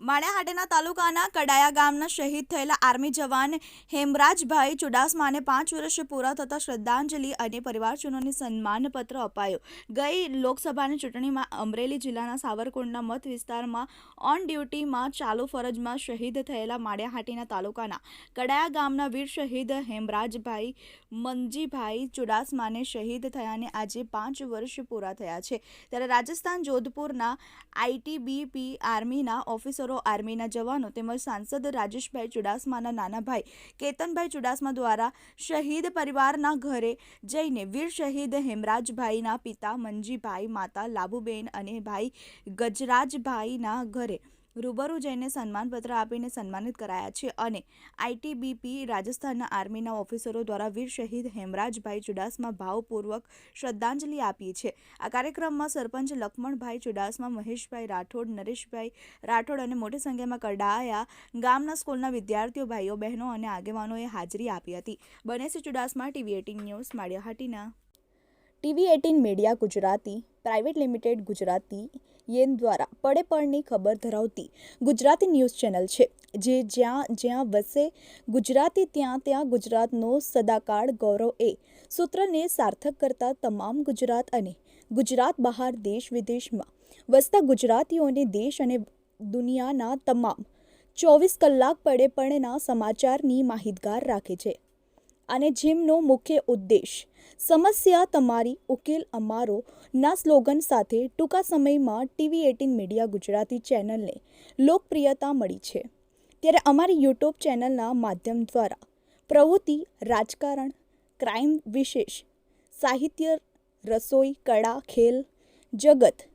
માળિયાહાટીના તાલુકાના કડાયા ગામના શહીદ થયેલા આર્મી જવાન હેમરાજભાઈ ચુડાસમાને 5 વર્ષ પૂરા થતાં શ્રદ્ધાંજલિ અને પરિવારજનોને સન્માનપત્ર અપાયો. ગઈ લોકસભાની ચૂંટણીમાં અમરેલી જિલ્લાના સાવરકુંડલા મત વિસ્તારમાં ઓન ડ્યુટીમાં ચાલુ ફરજમાં શહીદ થયેલા માળિયાહાટીના તાલુકાના કડાયા ગામના વીર શહીદ હેમરાજભાઈ મંજીભાઈ ચુડાસમાને શહીદ થયાને આજે 5 વર્ષ પૂરા થયા છે. ત્યારે રાજસ્થાન જોધપુરના આઈટીબીપી આર્મીના ઓફિસરો, આર્મીના જવાનો તેમજ સાંસદ રાજેશભાઈ ચુડાસમાના નાના ભાઈ કેતનભાઈ ચુડાસમા દ્વારા શહીદ પરિવારના ઘરે જઈને વીર શહીદ હેમરાજભાઈના પિતા મંજીભાઈ, માતા લાભુબેન અને ભાઈ ગજરાજભાઈના ઘરે રૂબરૂ જઈને સન્માનપત્ર આપીને સન્માનિત કરાયા છે. અને આઈટીબીપી રાજસ્થાનના આર્મીના ઓફિસરો દ્વારા વીર શહીદ હેમરાજભાઈ ચુડાસમા ભાવપૂર્વક શ્રદ્ધાંજલિ આપી છે. આ કાર્યક્રમમાં સરપંચ લક્ષ્મણભાઈ ચુડાસમા, મહેશભાઈ રાઠોડ, નરેશભાઈ રાઠોડ અને મોટી સંખ્યામાં કડાયા ગામના સ્કૂલના વિદ્યાર્થીઓ, ભાઈઓ બહેનો અને આગેવાનોએ હાજરી આપી હતી. બનેસી Chudasama, TV18 news, Maliya Hatina. TV18 media Gujarati private limited Gujarati યેન દ્વારા પડે પળની ખબર ધરાવતી ગુજરાતી ન્યૂઝ ચેનલ છે, જે જ્યાં જ્યાં વસે ગુજરાતી ત્યાં ત્યાં ગુજરાતનો સદાકાળ ગૌરવ એ સૂત્રને સાર્થક કરતા તમામ ગુજરાત અને ગુજરાત બહાર દેશ વિદેશમાં વસતા ગુજરાતીઓને દેશ અને દુનિયાના તમામ 24 કલાક પડે પળના સમાચારની માહિતગાર રાખે છે. અને જેમનો મુખ્ય ઉદ્દેશ સમસ્યા તમારી, ઉકેલ અમારો ના સ્લોગન સાથે ટૂંકા સમયમાં TV18 મીડિયા ગુજરાતી ચેનલને લોકપ્રિયતા મળી છે. ત્યારે અમારી યુટ્યુબ ચેનલના માધ્યમ દ્વારા પ્રવૃત્તિ, રાજકારણ, ક્રાઇમ, વિશેષ સાહિત્ય, રસોઈ, કળા, ખેલ જગત,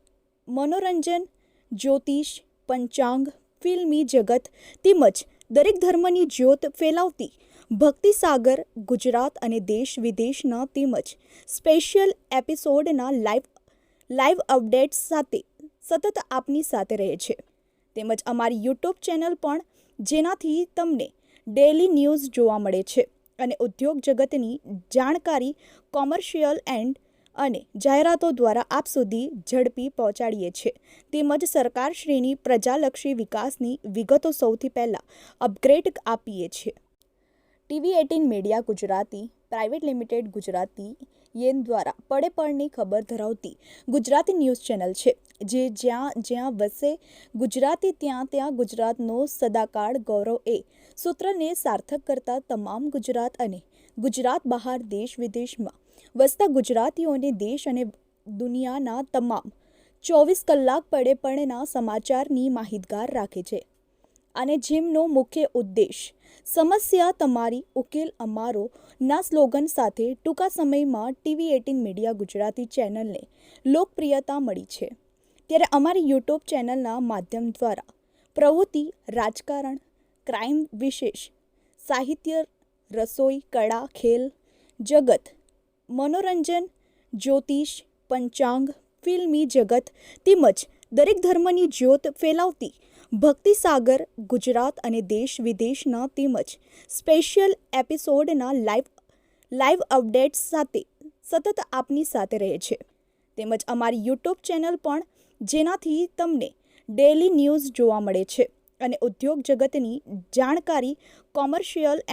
મનોરંજન, જ્યોતિષ, પંચાંગ, ફિલ્મી જગત તેમજ દરેક ધર્મની જ્યોત ફેલાવતી ભક્તિસાગર ગુજરાત અને દેશ વિદેશના તેમજ સ્પેશિયલ એપિસોડના લાઈવ અપડેટ્સ સાથે સતત આપની સાથે રહે છે. તેમજ અમારી યુટ્યુબ ચેનલ પણ, જેનાથી તમને ડેલી ન્યૂઝ જોવા મળે છે અને ઉદ્યોગ જગતની જાણકારી કોમર્શિયલ અને જાહેરાતો દ્વારા આપ સુધી ઝડપી પહોંચાડીએ છીએ. તેમજ સરકારશ્રીની પ્રજાલક્ષી વિકાસની વિગતો સૌથી પહેલાં અપગ્રેડ આપીએ છીએ. TV18 media Gujarati private limited Gujarati યેન દ્વારા પડે પળની ખબર ધરાવતી ગુજરાતી ન્યૂઝ ચેનલ છે, જે જ્યાં જ્યાં વસે ગુજરાતી ત્યાં ત્યાં ગુજરાતનો સદાકાળ ગૌરવ એ સૂત્રને સાર્થક કરતા તમામ ગુજરાત અને ગુજરાત બહાર દેશ વિદેશમાં વસતા ગુજરાતીઓને દેશ અને દુનિયાના તમામ 24 કલાક પડે પળના સમાચારની માહિતગાર રાખે છે. અને જેમનો મુખ્ય ઉદ્દેશ સમસ્યા તમારી, ઉકેલ અમારો ના સ્લોગન સાથે ટૂંકા સમયમાં TV18 મીડિયા ગુજરાતી ચેનલને લોકપ્રિયતા મળી છે. ત્યારે અમારી યુટ્યુબ ચેનલના માધ્યમ દ્વારા પ્રવૃત્તિ, રાજકારણ, ક્રાઇમ, વિશેષ સાહિત્ય, રસોઈ, કળા, ખેલ જગત, મનોરંજન, જ્યોતિષ, પંચાંગ, ફિલ્મી જગત તેમજ દરેક ધર્મની જ્યોત ફેલાવતી ભક્તિસાગર ગુજરાત અને દેશ વિદેશના તેમજ સ્પેશિયલ એપિસોડના લાઈવ અપડેટ્સ સાથે સતત આપની સાથે રહે છે. તેમજ અમારી યુટ્યુબ ચેનલ પણ, જેનાથી તમને ડેલી ન્યૂઝ જોવા મળે છે અને ઉદ્યોગ જગતની જાણકારી કોમર્શિયલ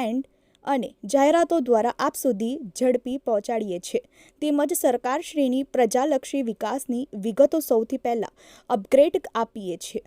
અને જાહેરાતો દ્વારા આપ સુધી ઝડપી પહોંચાડીએ છીએ. તેમજ સરકારશ્રીની પ્રજાલક્ષી વિકાસની વિગતો સૌથી પહેલાં અપગ્રેડ આપીએ છીએ.